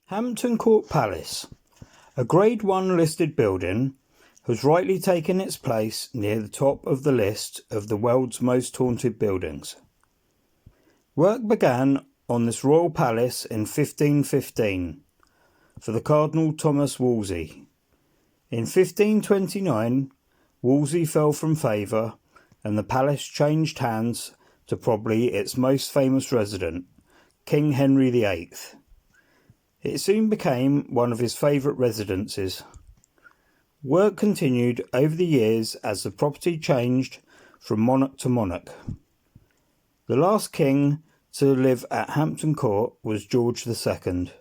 Hampton Court Palace, a Grade 1 listed building, has rightly taken its place near the top of the list of the world's most haunted buildings. Work began on this royal palace in 1515 for the Cardinal Thomas Wolsey. In 1529, Wolsey fell from favour and the palace changed hands to probably its most famous resident, King Henry VIII. It soon became one of his favourite residences. Work continued over the years as the property changed from monarch to monarch. The last king to live at Hampton Court was George II.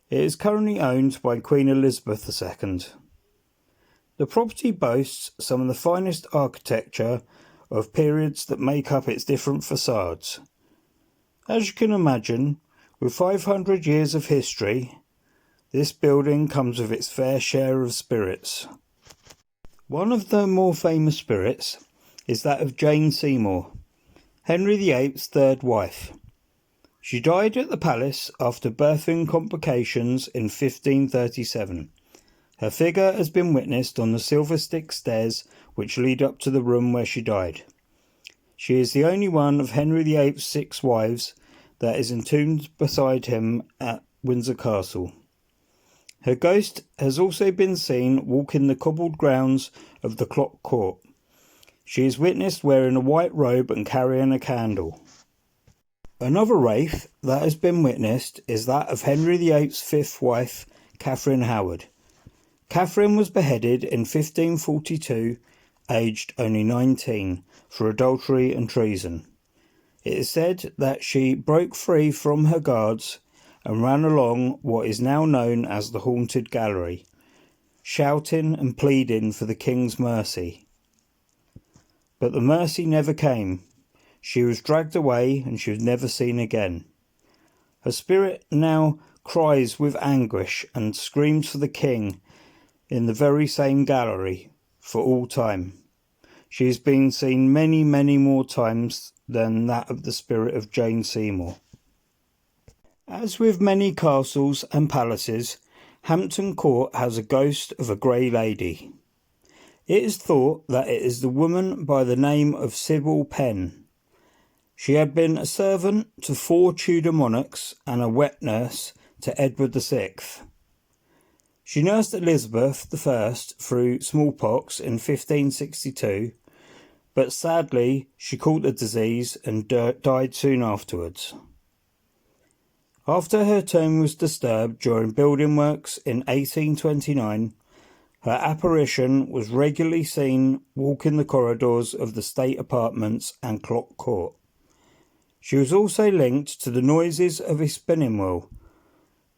It is currently owned by Queen Elizabeth II. The property boasts some of the finest architecture of periods that make up its different facades. As you can imagine, with 500 years of history, this building comes with its fair share of spirits. One of the more famous spirits is that of Jane Seymour, Henry VIII's third wife. She died at the palace after birthing complications in 1537. Her figure has been witnessed on the silver stick stairs which lead up to the room where she died. She is the only one of Henry VIII's 6 wives that is entombed beside him at Windsor Castle. Her ghost has also been seen walking the cobbled grounds of the Clock Court. She is witnessed wearing a white robe and carrying a candle. Another wraith that has been witnessed is that of Henry VIII's 5th wife, Catherine Howard. Catherine was beheaded in 1542, aged only 19, for adultery and treason. It is said that she broke free from her guards and ran along what is now known as the Haunted Gallery, shouting and pleading for the king's mercy. But the mercy never came. She was dragged away and she was never seen again. Her spirit now cries with anguish and screams for the king in the very same gallery for all time. She has been seen many, many more times than that of the spirit of Jane Seymour. As with many castles and palaces, Hampton Court has a ghost of a grey lady. It is thought that it is the woman by the name of Sybil Penn. She had been a servant to 4 Tudor monarchs and a wet nurse to Edward VI. She nursed Elizabeth I through smallpox in 1562, but sadly she caught the disease and died soon afterwards. After her tomb was disturbed during building works in 1829, her apparition was regularly seen walking the corridors of the state apartments and Clock Court. She was also linked to the noises of a spinning wheel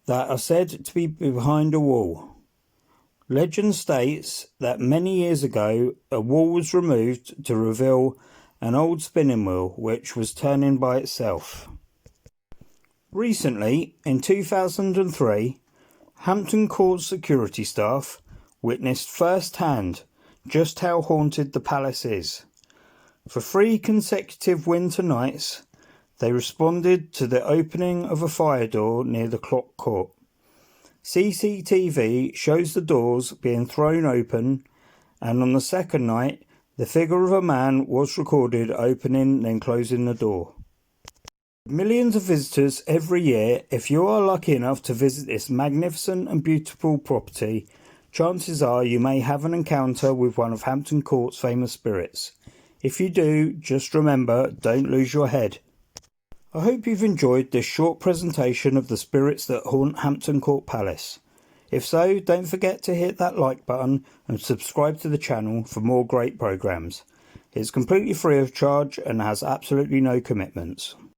that are said to be behind a wall. Legend states that many years ago a wall was removed to reveal an old spinning wheel which was turning by itself. Recently, in 2003, Hampton Court security staff witnessed firsthand just how haunted the palace is. For 3 consecutive winter nights, they responded to the opening of a fire door near the Clock Court. CCTV shows the doors being thrown open, and on the second night, the figure of a man was recorded opening and then closing the door. Millions of visitors every year. If you are lucky enough to visit this magnificent and beautiful property, chances are you may have an encounter with one of Hampton Court's famous spirits. If you do, just remember, don't lose your head. I hope you've enjoyed this short presentation of the spirits that haunt Hampton Court Palace. If so, don't forget to hit that like button and subscribe to the channel for more great programmes. It's completely free of charge and has absolutely no commitments.